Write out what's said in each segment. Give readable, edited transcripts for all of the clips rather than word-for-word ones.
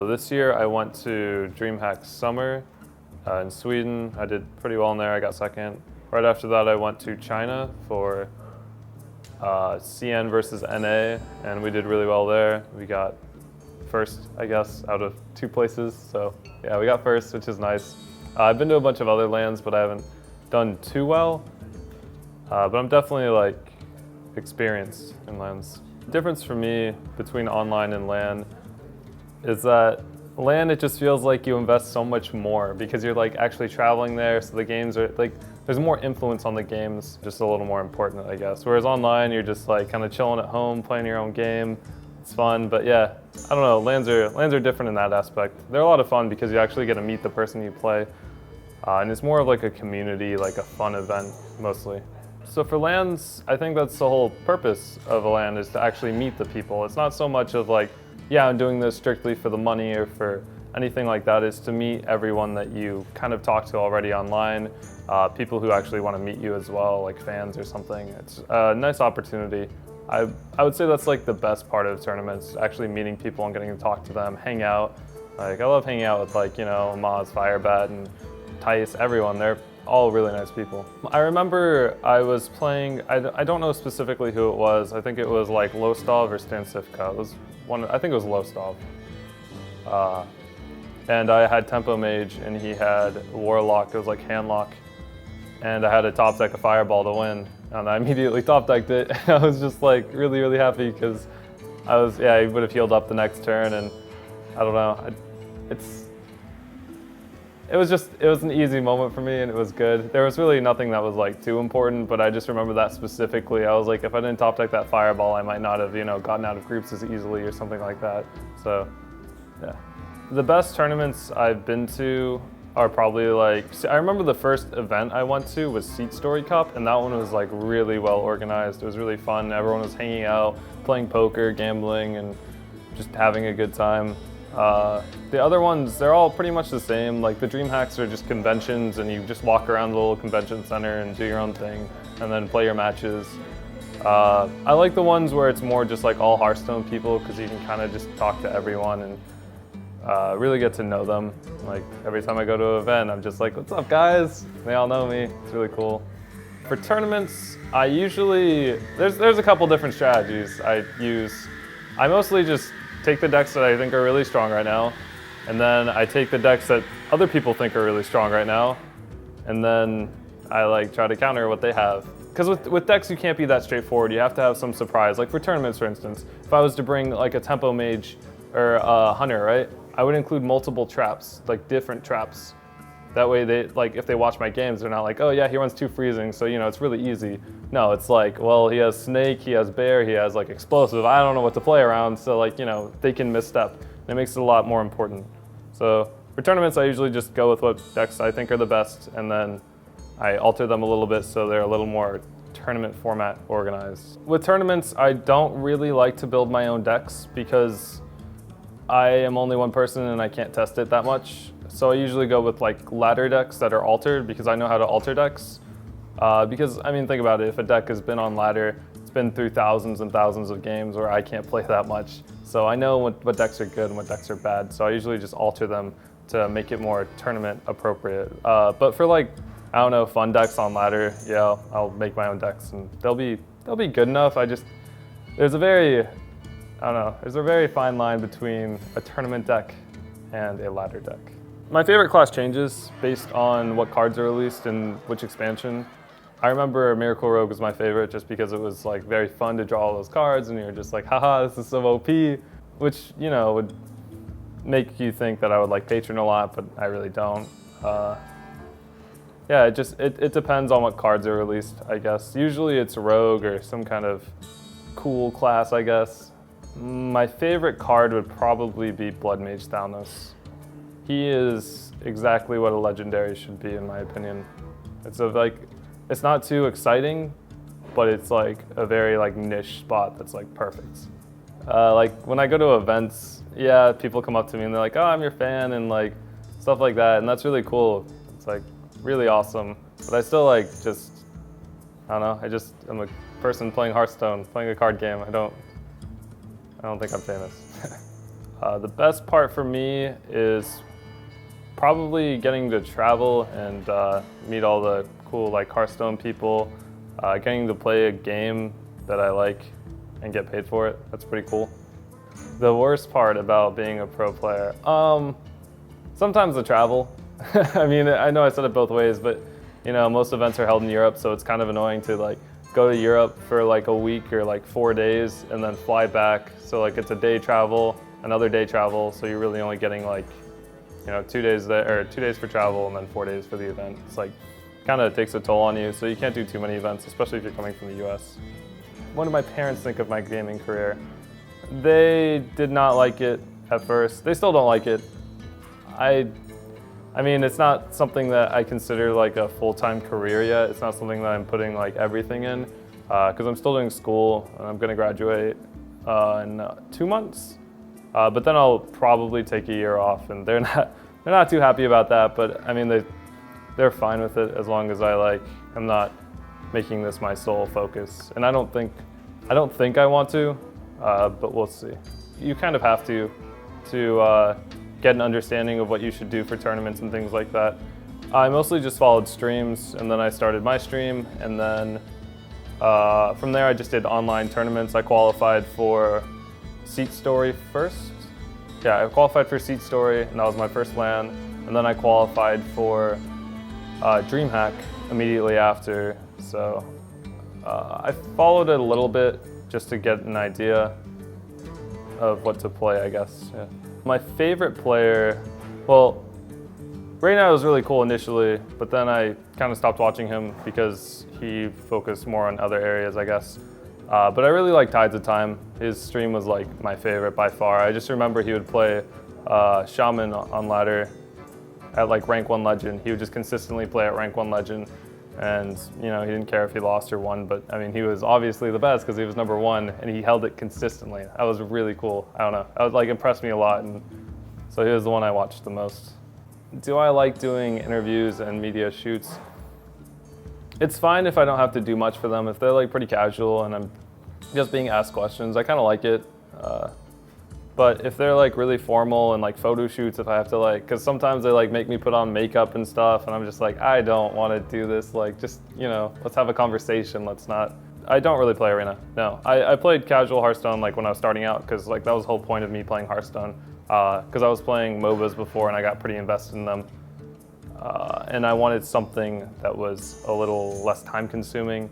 This year I went to DreamHack Summer in Sweden. I did pretty well in there, I got second. Right after that I went to China for CN versus NA, and we did really well there. We got first, I guess, out of 2 places. So yeah, we got first, which is nice. I've been to a bunch of other LANs, but I haven't done too well. But I'm definitely like experienced in LANs. The difference for me between online and LAN is that LAN, it just feels like you invest so much more because you're like actually traveling there, so the games are like, there's more influence on the games, just a little more important, I guess. Whereas online, you're just like kind of chilling at home, playing your own game. It's fun, but yeah, I don't know, LANs are different in that aspect. They're a lot of fun because you actually get to meet the person you play. And it's more of like a community, like a fun event, mostly. So for LANs, I think that's the whole purpose of a LAN, is to actually meet the people. It's not so much of like, yeah, I'm doing this strictly for the money or for anything like that. It's to meet everyone that you kind of talk to already online, people who actually want to meet you as well, like fans or something. It's a nice opportunity. I would say that's like the best part of tournaments, actually meeting people and getting to talk to them, hang out. Like I love hanging out with like, you know, Maz, Firebat, and Tice, everyone. They're all really nice people. I remember I was playing, I don't know specifically who it was. I think it was like Lostov or Stansifka. It was I think it was Lostov. And I had Tempo Mage and he had Warlock, it was like Handlock. And I had to top deck a Fireball to win. And I immediately top decked it. I was just like really, really happy because he would have healed up the next turn, and I don't know. It was an easy moment for me and it was good. There was really nothing that was like too important, but I just remember that specifically. I was like, if I didn't top deck that Fireball, I might not have, you know, gotten out of groups as easily or something like that. So, yeah. The best tournaments I've been to are probably like, I remember the first event I went to was Seat Story Cup, and that one was like really well organized. It was really fun. Everyone was hanging out, playing poker, gambling, and just having a good time. The other ones, they're all pretty much the same. Like the DreamHacks are just conventions and you just walk around the little convention center and do your own thing and then play your matches. I like the ones where it's more just like all Hearthstone people because you can kind of just talk to everyone and really get to know them. Like every time I go to an event, I'm just like, what's up guys? They all know me, it's really cool. For tournaments, I usually, there's a couple different strategies I use. I mostly just take the decks that I think are really strong right now, and then I take the decks that other people think are really strong right now, and then I like try to counter what they have. Because with decks you can't be that straightforward, you have to have some surprise. Like for tournaments, for instance, if I was to bring like a Tempo Mage or a Hunter, right? I would include multiple traps, like different traps. That way they, like if they watch my games, they're not like, oh yeah, he runs 2 freezing, so you know, it's really easy. No, it's like, well, he has Snake, he has Bear, he has like Explosive, I don't know what to play around, so like, you know, they can misstep. And it makes it a lot more important. So for tournaments, I usually just go with what decks I think are the best, and then I alter them a little bit so they're a little more tournament format organized. With tournaments, I don't really like to build my own decks because I am only one person and I can't test it that much. So I usually go with like ladder decks that are altered because I know how to alter decks. Because I mean, think about it, if a deck has been on ladder, it's been through thousands and thousands of games where I can't play that much. So I know what decks are good and what decks are bad. So I usually just alter them to make it more tournament appropriate. But for like, I don't know, fun decks on ladder, yeah, I'll make my own decks and they'll be good enough. There's a very fine line between a tournament deck and a ladder deck. My favorite class changes based on what cards are released and which expansion. I remember Miracle Rogue was my favorite just because it was like very fun to draw all those cards and you're just like, haha, this is so OP, which, you know, would make you think that I would like Patron a lot, but I really don't. Yeah, it depends on what cards are released, I guess. Usually it's Rogue or some kind of cool class, I guess. My favorite card would probably be Blood Mage Thalnos. He is exactly what a legendary should be, in my opinion. It's not too exciting, but it's like a very like niche spot that's like perfect. Like when I go to events, yeah, people come up to me and they're like, oh, I'm your fan and like stuff like that, and that's really cool. It's like really awesome, but I still like I don't know, I'm a person playing Hearthstone, playing a card game. I don't think I'm famous. The best part for me is probably getting to travel and meet all the cool like Hearthstone people, getting to play a game that I like and get paid for it. That's pretty cool. The worst part about being a pro player, sometimes the travel. I mean, I know I said it both ways, but you know, most events are held in Europe, so it's kind of annoying to like go to Europe for like a week or like 4 days and then fly back. So like it's a day travel, another day travel, so you're really only getting like, you know, 2 days there, or 2 days for travel and then 4 days for the event. It's like, kind of takes a toll on you, so you can't do too many events, especially if you're coming from the US. What do my parents think of my gaming career? They did not like it at first. They still don't like it. I mean, it's not something that I consider like a full-time career yet. It's not something that I'm putting like everything in, because I'm still doing school and I'm gonna graduate in 2 months. But then I'll probably take a year off, and they're not too happy about that. But I mean, they're fine with it as long as I'm not making this my sole focus. And I don't think I want to, but we'll see. You kind of have to get an understanding of what you should do for tournaments and things like that. I mostly just followed streams, and then I started my stream, and then from there I just did online tournaments. I qualified for Seat Story first. Yeah, I qualified for Seat Story, and that was my first LAN. And then I qualified for DreamHack immediately after. So I followed it a little bit just to get an idea of what to play, I guess. Yeah. My favorite player, well, Reyna was really cool initially, but then I kind of stopped watching him because he focused more on other areas, I guess. But I really like Tides of Time. His stream was like my favorite by far. I just remember he would play Shaman on ladder at like rank 1 legend. He would just consistently play at rank 1 legend, and you know, he didn't care if he lost or won, but I mean, he was obviously the best because he was #1 and he held it consistently. That was really cool. I don't know, that like impressed me a lot, and so he was the one I watched the most. Do I like doing interviews and media shoots? It's fine if I don't have to do much for them. If they're like pretty casual and I'm just being asked questions, I kind of like it. But if they're like really formal and like photo shoots, if I have to like, because sometimes they like make me put on makeup and stuff, and I'm just like, I don't want to do this. Like, just, you know, let's have a conversation. Let's not. I don't really play Arena. No, I played casual Hearthstone like when I was starting out, because like that was the whole point of me playing Hearthstone. Because I was playing MOBAs before and I got pretty invested in them. And I wanted something that was a little less time consuming.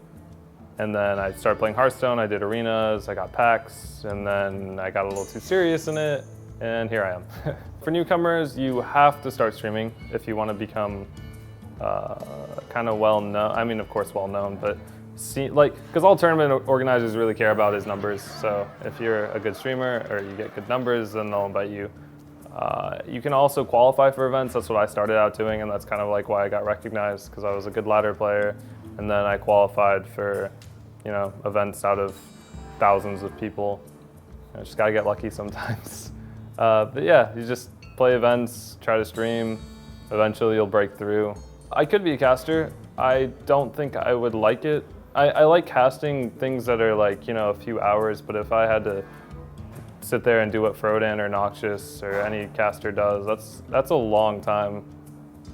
And then I started playing Hearthstone, I did arenas, I got packs, and then I got a little too serious in it, and here I am. For newcomers, you have to start streaming if you want to become kind of well known. I mean, of course, well known, but because all tournament organizers really care about is numbers. So if you're a good streamer or you get good numbers, then they'll invite you. You can also qualify for events. That's what I started out doing, and that's kind of like why I got recognized, because I was a good ladder player. And then I qualified for, you know, events out of thousands of people. You know, just gotta get lucky sometimes. But yeah, you just play events, try to stream. Eventually you'll break through. I could be a caster. I don't think I would like it. I like casting things that are like, you know, a few hours, but if I had to sit there and do what Frodan or Noxious or any caster does, that's a long time.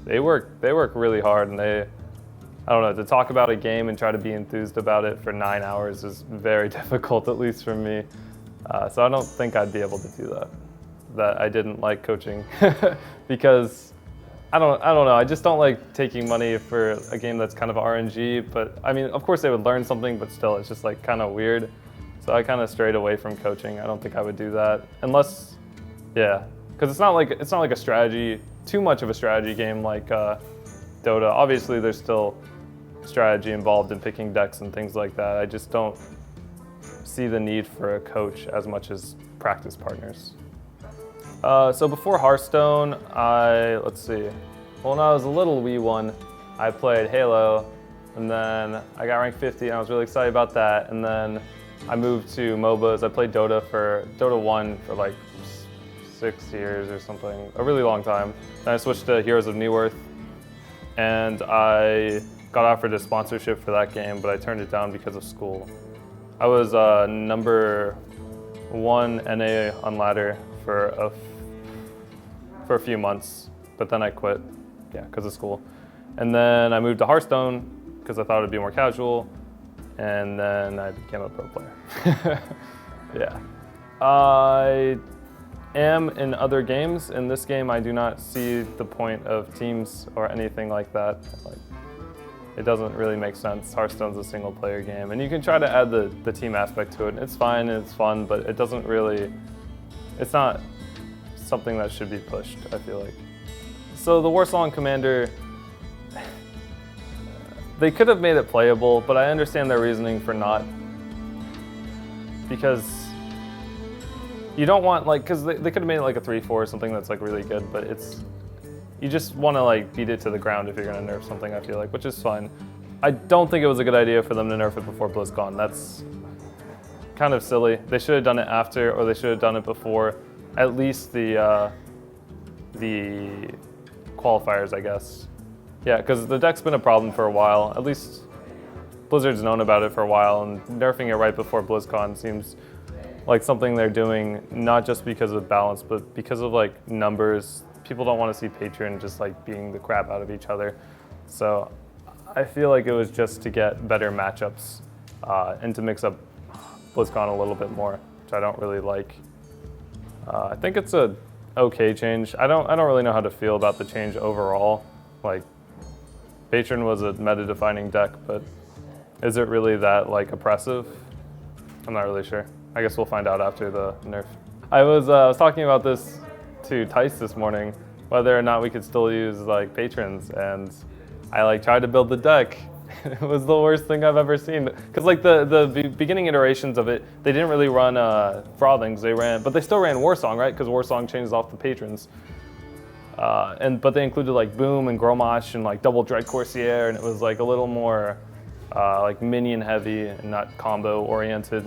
They work really hard, and I don't know, to talk about a game and try to be enthused about it for 9 hours is very difficult, at least for me. So I don't think I'd be able to do that. That I didn't like coaching because I don't know. I just don't like taking money for a game that's kind of RNG. But I mean, of course they would learn something, but still, it's just like kind of weird. So I kind of strayed away from coaching. I don't think I would do that unless, yeah, because it's not like a strategy, too much of a strategy game like Dota. Obviously, there's still strategy involved in picking decks and things like that. I just don't see the need for a coach as much as practice partners. So before Hearthstone, let's see. Well, when I was a little wee one, I played Halo, and then I got ranked 50, and I was really excited about that. And then I moved to MOBAs. I played Dota 1 for like 6 years or something, a really long time. Then I switched to Heroes of Newerth, and I got offered a sponsorship for that game, but I turned it down because of school. I was #1 NA on ladder for a few months, but then I quit, yeah, because of school. And then I moved to Hearthstone because I thought it'd be more casual, and then I became a pro player. Yeah. I am in other games. In this game, I do not see the point of teams or anything like that. Like, it doesn't really make sense. Hearthstone's a single player game, and you can try to add the team aspect to it. It's fine and it's fun, but it doesn't really, it's not something that should be pushed, I feel like. So the Warsong Commander, they could have made it playable, but I understand their reasoning for not. Because you don't want, like, because they could have made it like a 3-4 or something that's like really good, but you just want to like beat it to the ground if you're going to nerf something, I feel like, which is fine. I don't think it was a good idea for them to nerf it before BlizzCon. That's kind of silly. They should have done it after, or they should have done it before at least the qualifiers, I guess. Yeah, because the deck's been a problem for a while. At least Blizzard's known about it for a while, and nerfing it right before BlizzCon seems like something they're doing not just because of balance, but because of like numbers. People don't want to see Patreon just like beating the crap out of each other. So I feel like it was just to get better matchups and to mix up BlizzCon a little bit more, which I don't really like. I think it's a okay change. I don't really know how to feel about the change overall. Like, Patron was a meta-defining deck, but is it really that like oppressive? I'm not really sure. I guess we'll find out after the nerf. I was talking about this to Tice this morning, whether or not we could still use like patrons, and I like tried to build the deck. It was the worst thing I've ever seen. Because like the beginning iterations of it, they didn't really run Frothings. But they still ran Warsong, right? Because Warsong changes off the patrons. But they included like Boom and Gromosh and like double Dread Coursier, and it was like a little more like minion heavy and not combo oriented.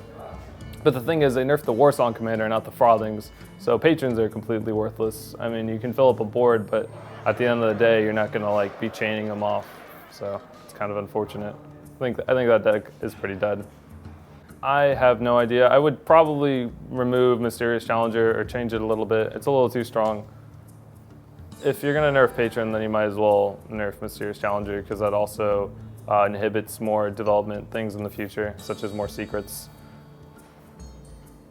But the thing is, they nerfed the Warsong Commander, not the Frothings. So patrons are completely worthless. I mean, you can fill up a board, but at the end of the day, you're not gonna like be chaining them off. So it's kind of unfortunate. I think that deck is pretty dead. I have no idea. I would probably remove Mysterious Challenger or change it a little bit. It's a little too strong. If you're gonna nerf Patron, then you might as well nerf Mysterious Challenger, because that also inhibits more development things in the future, such as more secrets.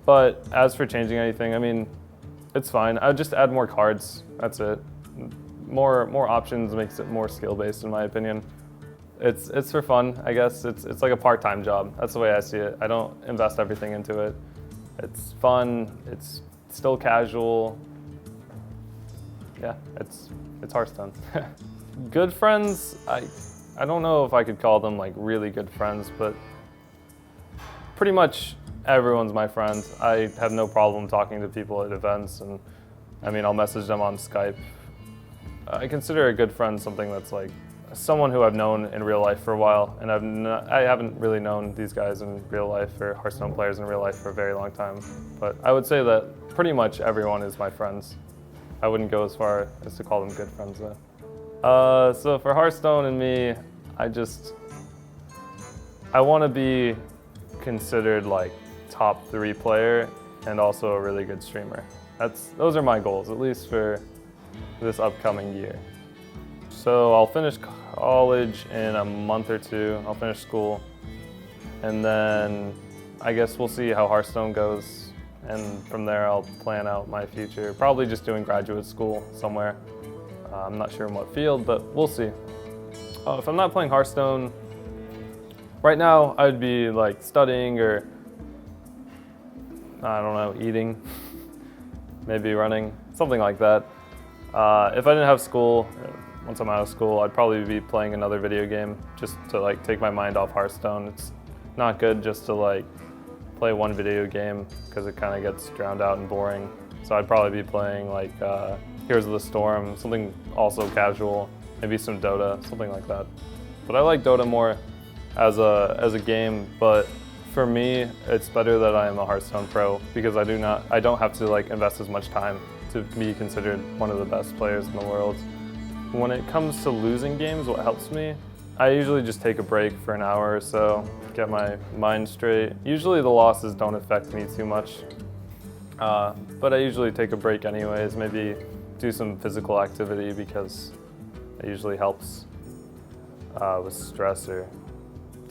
But as for changing anything, I mean, it's fine. I would just add more cards, that's it. More options makes it more skill-based, in my opinion. It's for fun, I guess. It's like a part-time job. That's the way I see it. I don't invest everything into it. It's fun, it's still casual. Yeah, it's Hearthstone. Good friends, I don't know if I could call them like really good friends, but pretty much everyone's my friend. I have no problem talking to people at events, and I mean, I'll message them on Skype. I consider a good friend something that's like someone who I've known in real life for a while, and I haven't really known these guys in real life, or Hearthstone players in real life, for a very long time. But I would say that pretty much everyone is my friends. I wouldn't go as far as to call them good friends though. So for Hearthstone and me, I want to be considered like top 3 player and also a really good streamer. Those are my goals, at least for this upcoming year. So I'll finish college in a month or 2. I'll finish school, and then I guess we'll see how Hearthstone goes. And from there, I'll plan out my future. Probably just doing graduate school somewhere. I'm not sure in what field, but we'll see. If I'm not playing Hearthstone, right now I'd be like studying, or I don't know, eating, maybe running, something like that. If I didn't have school, once I'm out of school, I'd probably be playing another video game just to like take my mind off Hearthstone. It's not good just to like play one video game, because it kind of gets drowned out and boring. So I'd probably be playing like Heroes of the Storm, something also casual, maybe some Dota, something like that. But I like Dota more as a game, but for me, it's better that I am a Hearthstone pro, because I don't have to like invest as much time to be considered one of the best players in the world. When it comes to losing games, what helps me, I usually just take a break for an hour or so, get my mind straight. Usually the losses don't affect me too much. But I usually take a break anyways, maybe do some physical activity because it usually helps with stress or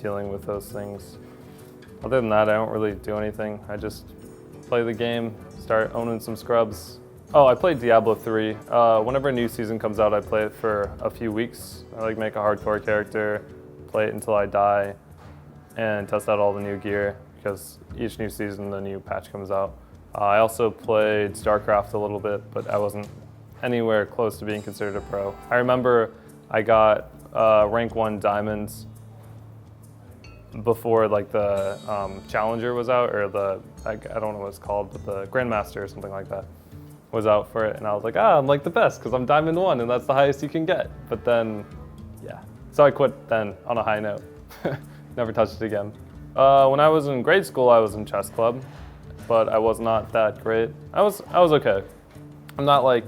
dealing with those things. Other than that, I don't really do anything. I just play the game, start owning some scrubs. Oh, I played Diablo 3. Whenever a new season comes out, I play it for a few weeks. I like make a hardcore character, play it until I die, and test out all the new gear because each new season, the new patch comes out. I also played StarCraft a little bit, but I wasn't anywhere close to being considered a pro. I remember I got rank 1 diamonds before like the Challenger was out, or I don't know what it's called, but the Grandmaster or something like that was out for it, and I was like, I'm like the best because I'm Diamond 1 and that's the highest you can get. But then, yeah. So I quit then on a high note. Never touched it again. When I was in grade school, I was in chess club, but I was not that great. I was okay. I'm not like,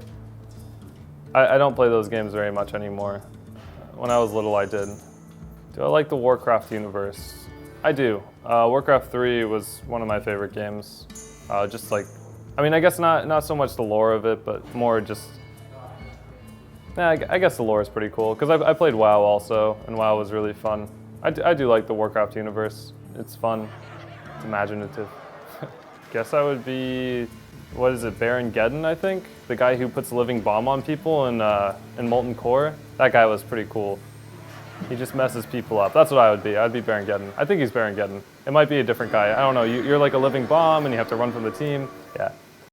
I don't play those games very much anymore. When I was little, I did. Do I like the Warcraft universe? I do. Warcraft 3 was one of my favorite games. Just like, I mean, I guess not so much the lore of it, but more just, I guess the lore is pretty cool, because I played WoW also, and WoW was really fun. I do like the Warcraft universe. It's fun. It's imaginative. Guess I would be, what is it, Baron Geddon, I think? The guy who puts a living bomb on people in Molten Core. That guy was pretty cool. He just messes people up. That's what I would be. I'd be Baron Geddon. I think he's Baron Geddon. It might be a different guy. I don't know. You're like a living bomb and you have to run from the team. Yeah.